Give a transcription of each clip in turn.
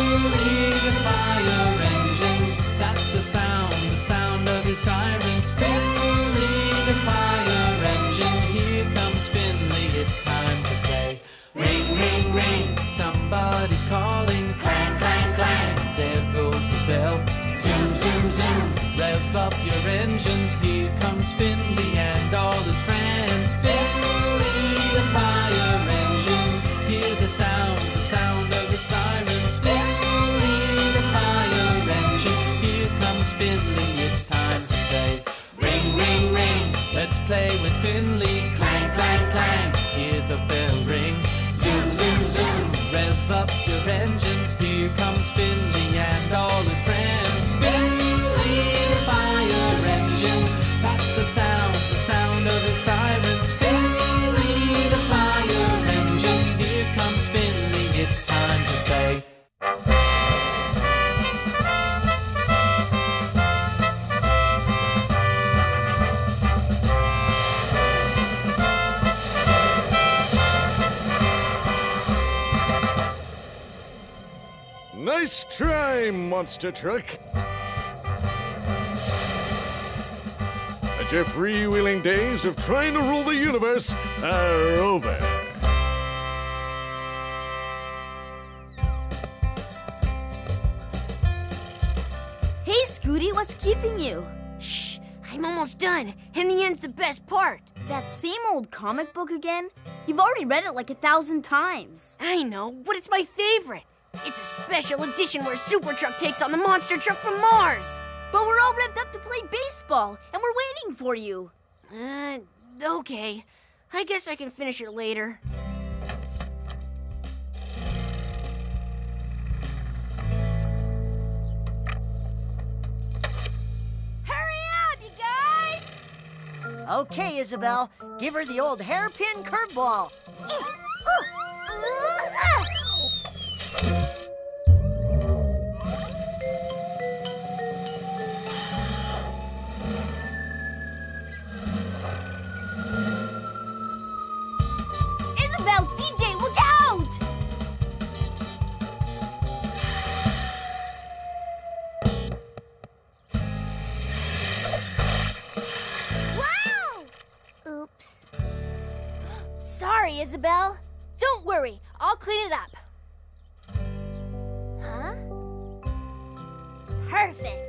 Finley the fire engine. That's the sound of his sirens. Finley the fire engine. Here comes Finley, it's time to play. Ring, ring, ring, somebody's calling. Clang, clang, clang, there goes the bell. Zoom, zoom, zoom, rev up your engines. Here comes Finley and all his friends. Finley the fire engine. Hear the sound of the sirens. Finley the fire engine. Here comes Finley, it's time to play. Ring, ring, ring, let's play with Finley. Clang, clang, clang, hear the bell ring. Zoom, zoom, zoom, rev up your engines. Here comes Finley and all his friends. Finley the fire engine. That's the sound of his sirens. Finley the fire engine. Here comes Finley, it's time to play. Nice try, monster truck. But your freewheeling days of trying to rule the universe are over. Hey, Scooty, what's keeping you? Shh, I'm almost done, and the end's the best part. That same old comic book again? You've already read it like 1,000 times. I know, but it's my favorite. It's a special edition where Super Truck takes on the monster truck from Mars. But we're all revved up to play baseball, and we're waiting for you. Okay. I guess I can finish it later. Hurry up, you guys! Okay, Isabel, give her the old hairpin curveball. Isabel, DJ, look out! Wow! Oops. Sorry, Isabel. Don't worry, I'll clean it up. Huh? Perfect.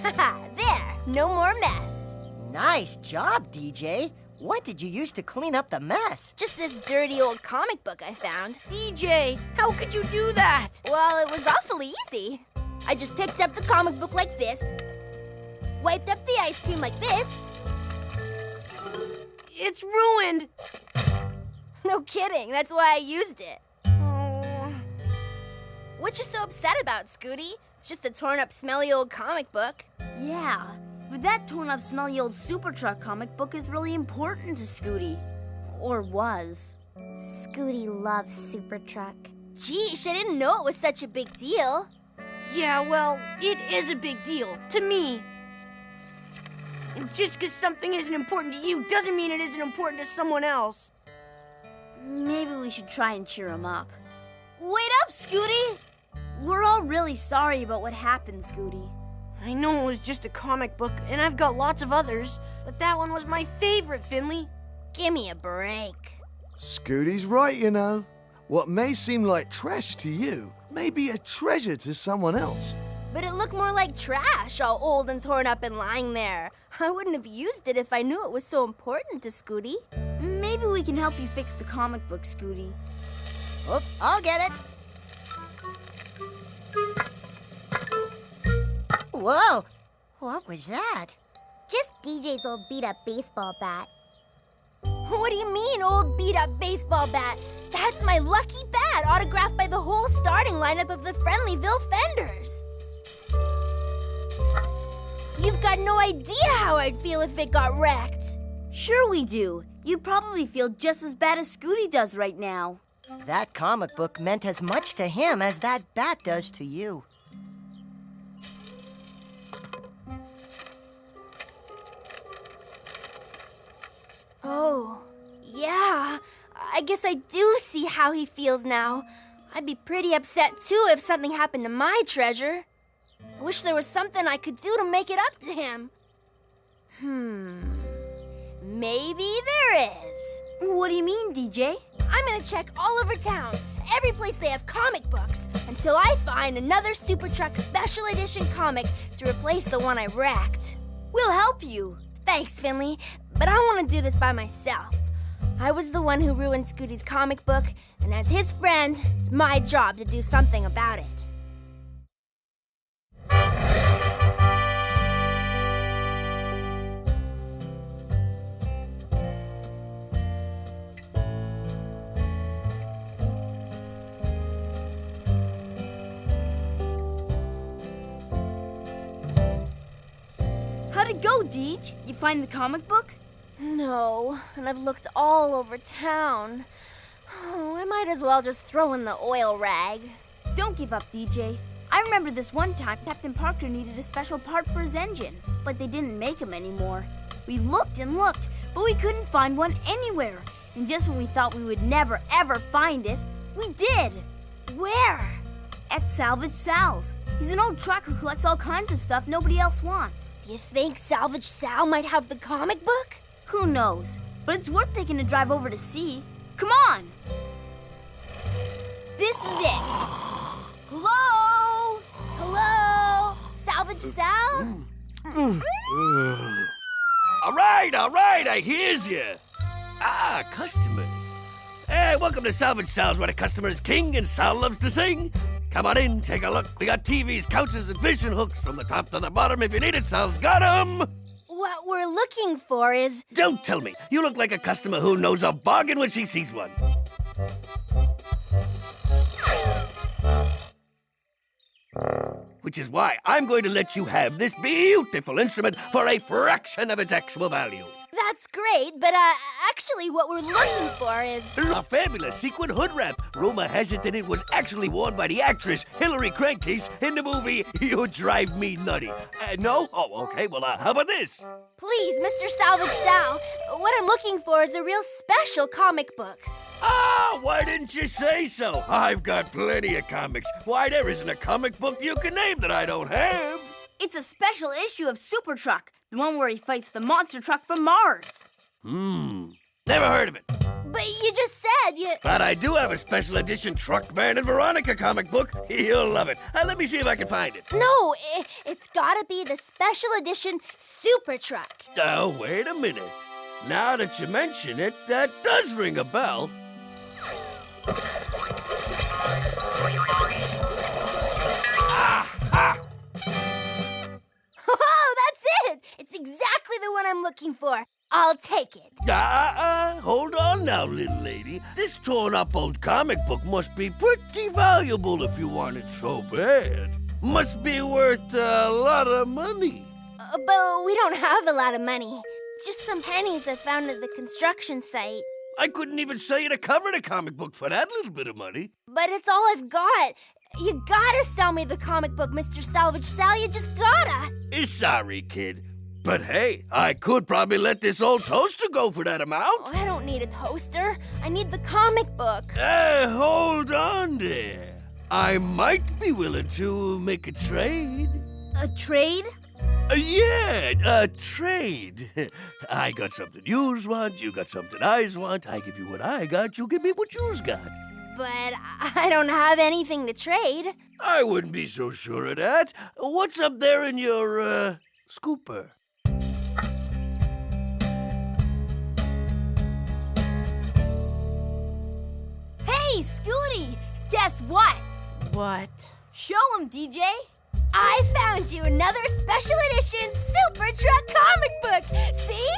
Haha, there, no more mess. Nice job, DJ. What did you use to clean up the mess? Just this dirty old comic book I found. DJ, how could you do that? Well, it was awfully easy. I just picked up the comic book like this, wiped up the ice cream like this. It's ruined. No kidding, that's why I used it. Oh. What you so upset about, Scooty? It's just a torn up, smelly old comic book. Yeah, but that torn up, smelly old Super Truck comic book is really important to Scooty. Or was. Scooty loves Super Truck. Geesh, I didn't know it was such a big deal. Yeah, well, it is a big deal to me. And just because something isn't important to you doesn't mean it isn't important to someone else. Maybe we should try and cheer him up. Wait up, Scooty! We're all really sorry about what happened, Scooty. I know it was just a comic book, and I've got lots of others, but that one was my favorite, Finley. Give me a break. Scooty's right, you know. What may seem like trash to you may be a treasure to someone else. But it looked more like trash, all old and torn up and lying there. I wouldn't have used it if I knew it was so important to Scooty. Maybe we can help you fix the comic book, Scooty. Oop, I'll get it. Whoa, what was that? Just DJ's old beat-up baseball bat. What do you mean, old beat-up baseball bat? That's my lucky bat, autographed by the whole starting lineup of the Friendlyville Fenders. You've got no idea how I'd feel if it got wrecked. Sure we do. You'd probably feel just as bad as Scooty does right now. That comic book meant as much to him as that bat does to you. Oh, I guess I do see how he feels now. I'd be pretty upset, too, if something happened to my treasure. I wish there was something I could do to make it up to him. Maybe there is. What do you mean, DJ? I'm gonna check all over town, every place they have comic books, until I find another Super Truck Special Edition comic to replace the one I wrecked. We'll help you. Thanks, Finley, but I want to do this by myself. I was the one who ruined Scooty's comic book, and as his friend, it's my job to do something about it. How'd it go, Deej? You find the comic book? No, and I've looked all over town. Oh, I might as well just throw in the oil rag. Don't give up, DJ. I remember this one time Captain Parker needed a special part for his engine, but they didn't make them anymore. We looked and looked, but we couldn't find one anywhere. And just when we thought we would never, ever find it, we did. Where? At Salvage Sal's. He's an old truck who collects all kinds of stuff nobody else wants. Do you think Salvage Sal might have the comic book? Who knows? But it's worth taking a drive over to see. Come on! This is it. Hello? Hello? Salvage Sal? All right, I hears you. Ah, customers. Hey, welcome to Salvage Sal's, where the customer is king and Sal loves to sing. Come on in, take a look. We got TVs, couches, and fishing hooks from the top to the bottom. If you need it, Sal's got 'em. What we're looking for is... Don't tell me. You look like a customer who knows a bargain when she sees one. Which is why I'm going to let you have this beautiful instrument for a fraction of its actual value. That's great, but actually what we're looking for is... A fabulous sequin hood wrap. Rumor has it that it was actually worn by the actress Hillary Crankcase in the movie You Drive Me Nutty. No? Oh, okay. Well, how about this? Please, Mr. Salvage Sal, what I'm looking for is a real special comic book. Ah, why didn't you say so? I've got plenty of comics. Why, there isn't a comic book you can name that I don't have. It's a special issue of Super Truck, the one where he fights the monster truck from Mars. Never heard of it. But you just said you... But I do have a special edition Truckman and Veronica comic book. You'll love it. Let me see if I can find it. No, it's gotta be the special edition Super Truck. Oh, wait a minute. Now that you mention it, that does ring a bell. Oh, that's it! It's exactly the one I'm looking for. I'll take it. Hold on now, little lady. This torn-up old comic book must be pretty valuable if you want it so bad. Must be worth a lot of money. But we don't have a lot of money. Just some pennies I found at the construction site. I couldn't even sell you to cover the comic book for that little bit of money. But it's all I've got. You gotta sell me the comic book, Mr. Salvage Sal. You just gotta. Sorry, kid. But hey, I could probably let this old toaster go for that amount. Oh, I don't need a toaster. I need the comic book. Hold on there. I might be willing to make a trade. A trade? Yeah, a trade. I got something yous want, you got something I's want. I give you what I got, you give me what you's got. But I don't have anything to trade. I wouldn't be so sure of that. What's up there in your, scooper? Hey, Scooty! Guess what? What? Show him, DJ. I found you another special edition Super Truck comic book. See?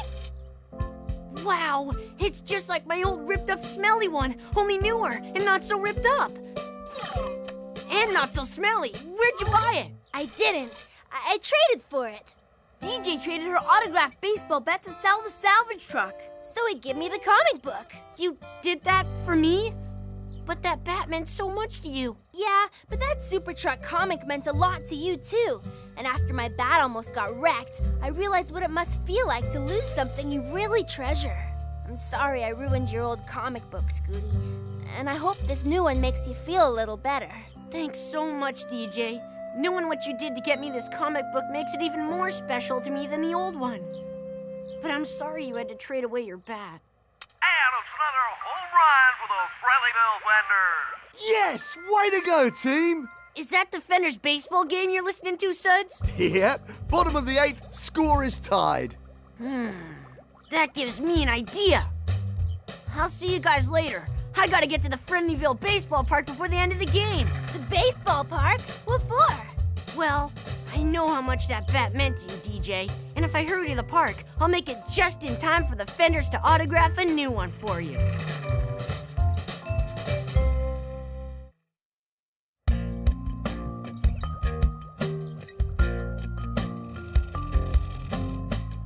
Wow, it's just like my old ripped-up smelly one, only newer and not so ripped up. And not so smelly. Where'd you buy it? I didn't. I traded for it. DJ traded her autographed baseball bat to sell the salvage truck. So he'd give me the comic book. You did that for me? But that bat meant so much to you. Yeah, but that Super Truck comic meant a lot to you, too. And after my bat almost got wrecked, I realized what it must feel like to lose something you really treasure. I'm sorry I ruined your old comic book, Scooty. And I hope this new one makes you feel a little better. Thanks so much, DJ. Knowing what you did to get me this comic book makes it even more special to me than the old one. But I'm sorry you had to trade away your bat. And it's another home run for the Friendlyville Fenders. Yes! Way to go, team! Is that the Fenders baseball game you're listening to, Suds? Yep. Bottom of the 8th, score is tied. That gives me an idea. I'll see you guys later. I gotta get to the Friendlyville baseball park before the end of the game. The baseball park? What for? Well, I know how much that bat meant to you, DJ. And if I hurry to the park, I'll make it just in time for the Fenders to autograph a new one for you.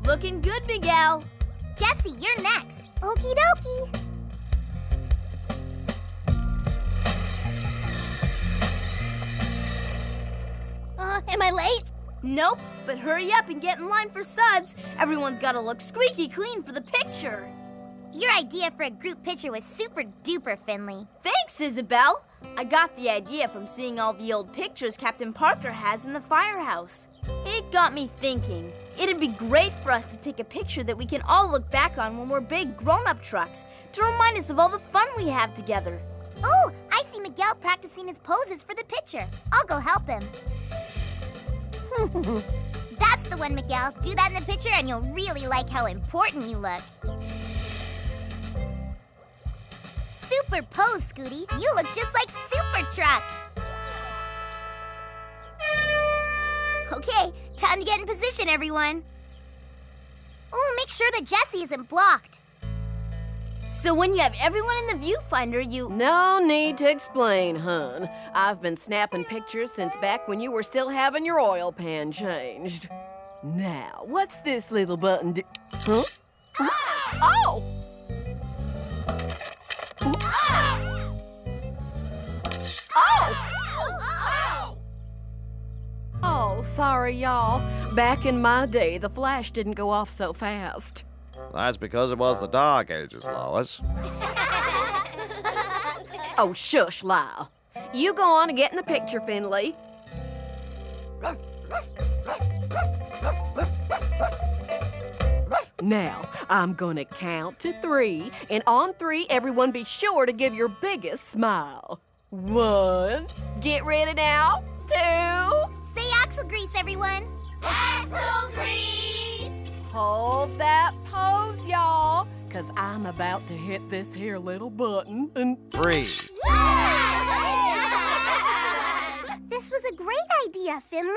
Looking good, Miguel. Jesse, you're next. Okie dokie. Am I late? Nope, but hurry up and get in line for Suds. Everyone's got to look squeaky clean for the picture. Your idea for a group picture was super duper, Finley. Thanks, Isabel. I got the idea from seeing all the old pictures Captain Parker has in the firehouse. It got me thinking. It'd be great for us to take a picture that we can all look back on when we're big grown-up trucks to remind us of all the fun we have together. Oh, I see Miguel practicing his poses for the picture. I'll go help him. That's the one, Miguel. Do that in the picture and you'll really like how important you look. Super pose, Scooty. You look just like Super Truck. Okay, time to get in position, everyone. Oh, make sure that Jesse isn't blocked. So when you have everyone in the viewfinder, you... No need to explain, hon. I've been snapping pictures since back when you were still having your oil pan changed. Now, what's this little button do? Huh? Oh! Oh, sorry, y'all. Back in my day, the flash didn't go off so fast. That's because it was the Dark Ages, Lois. Oh, shush, Lyle. You go on and get in the picture, Finley. Now, I'm gonna count to 3, and on 3, everyone be sure to give your biggest smile. 1, get ready now. 2, say axle grease, everyone. Axle grease! hold that pose, y'all, 'cause I'm about to hit this here little button and 3. This was a great idea, Finley.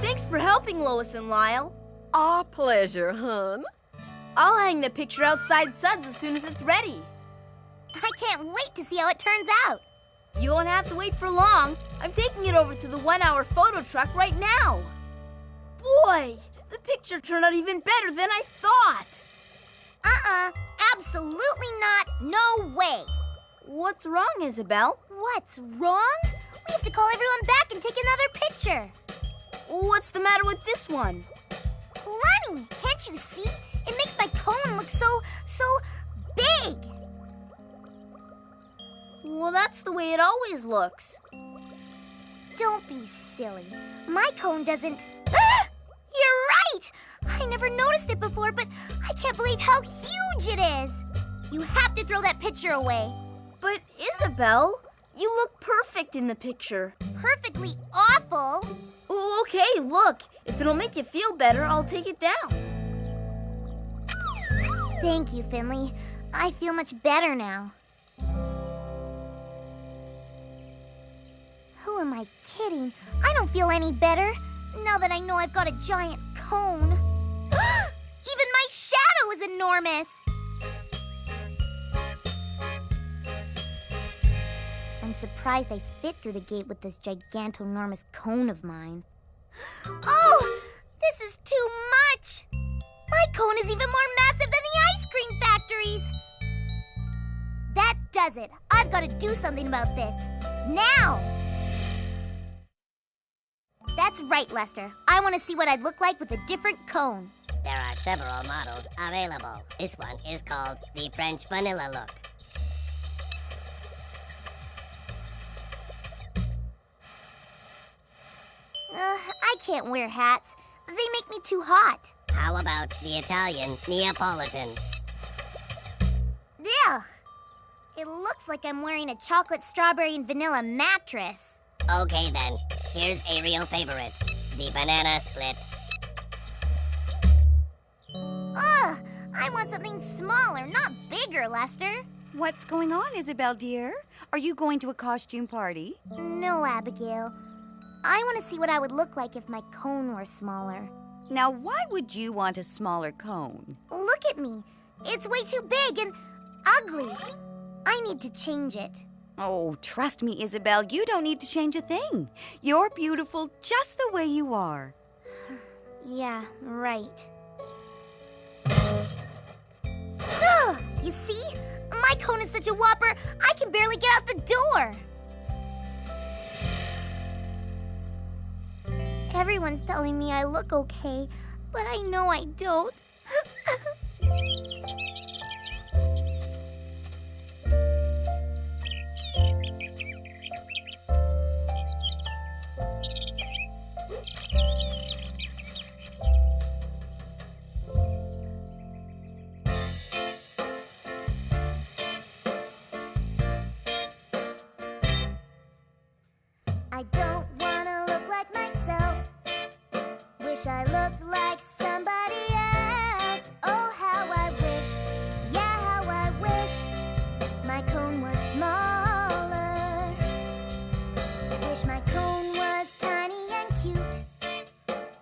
Thanks for helping, Lois and Lyle. Our pleasure, hon. I'll hang the picture outside Suds as soon as it's ready. I can't wait to see how it turns out. You won't have to wait for long. I'm taking it over to the 1-hour photo truck right now. Boy, the picture turned out even better than I thought. Absolutely not. No way. What's wrong, Isabel? What's wrong? We have to call everyone back and take another picture. What's the matter with this one? Lunny, can't you see? It makes my cone look so big. Well, that's the way it always looks. Don't be silly. My cone doesn't... Ah! You're right! I never noticed it before, but I can't believe how huge it is. You have to throw that picture away. But Isabel, you look perfect in the picture. Perfectly awful. Oh, okay, look. If it'll make you feel better, I'll take it down. Thank you, Finley. I feel much better now. Who am I kidding? I don't feel any better now that I know I've got a giant cone. Even my shadow is enormous. I'm surprised I fit through the gate with this gigantonormous cone of mine. Oh, this is too much. My cone is even more massive than the ice cream factories. That does it. I've got to do something about this. Now! That's right, Lester. I want to see what I'd look like with a different cone. There are several models available. This one is called the French Vanilla look. I can't wear hats. They make me too hot. How about the Italian Neapolitan? Ugh! It looks like I'm wearing a chocolate, strawberry, and vanilla mattress. Okay then, here's a real favorite, the banana split. Ugh! I want something smaller, not bigger, Lester. What's going on, Isabel, dear? Are you going to a costume party? No, Abigail. I want to see what I would look like if my cone were smaller. Now, why would you want a smaller cone? Look at me. It's way too big and ugly. I need to change it. Oh, trust me, Isabel, you don't need to change a thing. You're beautiful just the way you are. Yeah, right. Ugh! You see? My cone is such a whopper, I can barely get out the door. Everyone's telling me I look okay, but I know I don't. I don't wanna look like myself. Wish I looked like somebody else. Oh, how I wish, yeah, how I wish my cone was smaller. Wish my cone was tiny and cute.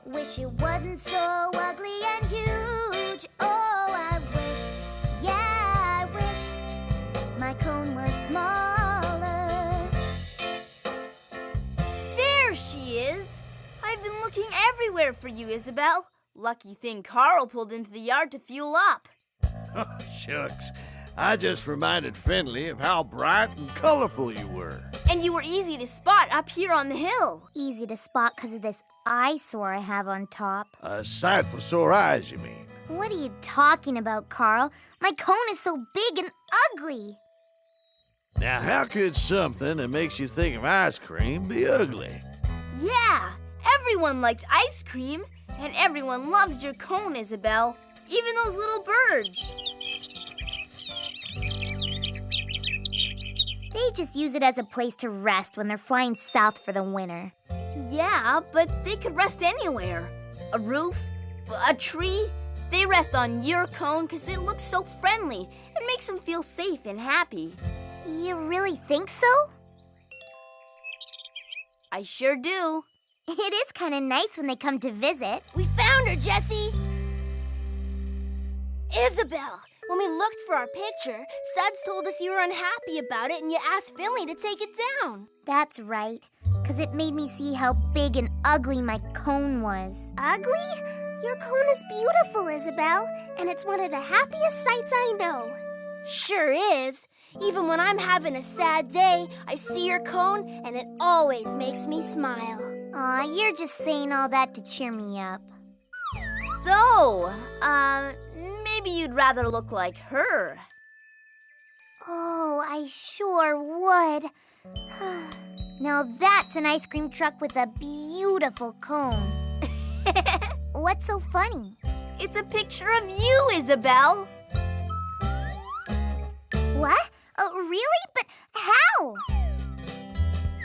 Wish it wasn't so ugly and huge. Oh, I wish, yeah, I wish my cone was smaller. There she is. I've been looking everywhere for you, Isabel. Lucky thing Carl pulled into the yard to fuel up. Oh, shucks. I just reminded Finley of how bright and colorful you were. And you were easy to spot up here on the hill. Easy to spot because of this eyesore I have on top. A sight for sore eyes, you mean? What are you talking about, Carl? My cone is so big and ugly. Now, how could something that makes you think of ice cream be ugly? Yeah, everyone likes ice cream, and everyone loves your cone, Isabel. Even those little birds. They just use it as a place to rest when they're flying south for the winter. Yeah, but they could rest anywhere. A roof, a tree. They rest on your cone because it looks so friendly and makes them feel safe and happy. You really think so? I sure do. It is kind of nice when they come to visit. We found her, Jessie! Isabel, when we looked for our picture, Suds told us you were unhappy about it and you asked Finley to take it down. That's right, because it made me see how big and ugly my cone was. Ugly? Your cone is beautiful, Isabel, and it's one of the happiest sights I know. Sure is. Even when I'm having a sad day, I see your cone and it always makes me smile. Aw, you're just saying all that to cheer me up. So, maybe you'd rather look like her. Oh, I sure would. Now that's an ice cream truck with a beautiful cone. What's so funny? It's a picture of you, Isabel. What? Oh, really? But how?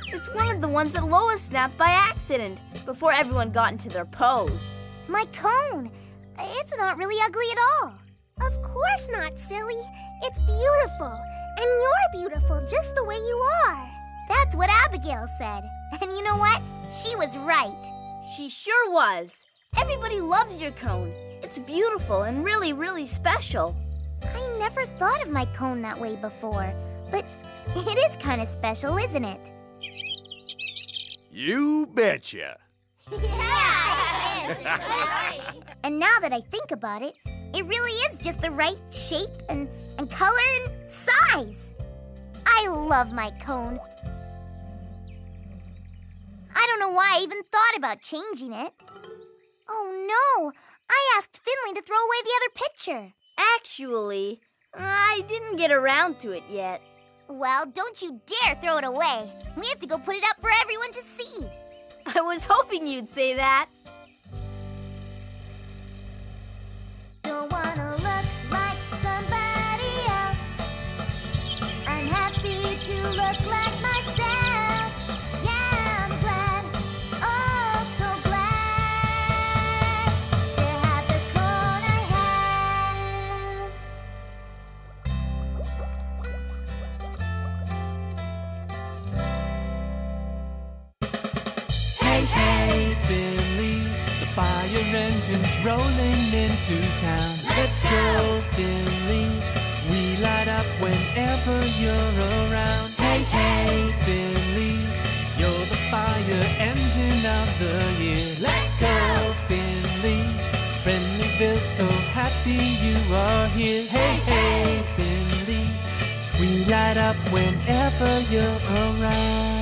It's one of the ones that Lois snapped by accident before everyone got into their pose. My cone! It's not really ugly at all. Of course not, silly. It's beautiful. And you're beautiful just the way you are. That's what Abigail said. And you know what? She was right. She sure was. Everybody loves your cone. It's beautiful and really, really special. I never thought of my cone that way before, but it is kind of special, isn't it? You betcha. Yeah, it is. And now that I think about it, it really is just the right shape and color and size. I love my cone. I don't know why I even thought about changing it. Oh no, I asked Finley to throw away the other picture. Actually, I didn't get around to it yet. Well, don't you dare throw it away. We have to go put it up for everyone to see. I was hoping you'd say that. Don't wanna look like somebody else. I'm happy to look like myself. Yeah, I'm glad, oh so glad to have the cone I have. Hey, hey, Finley, the fire engine's rolling into town. Let's go, Finley, we light up whenever you're around. Hey, hey, Finley, you're the fire engine of the year. Let's go, Finley, Friendlyville's so happy you are here. Hey, hey, Finley, we light up whenever you're around.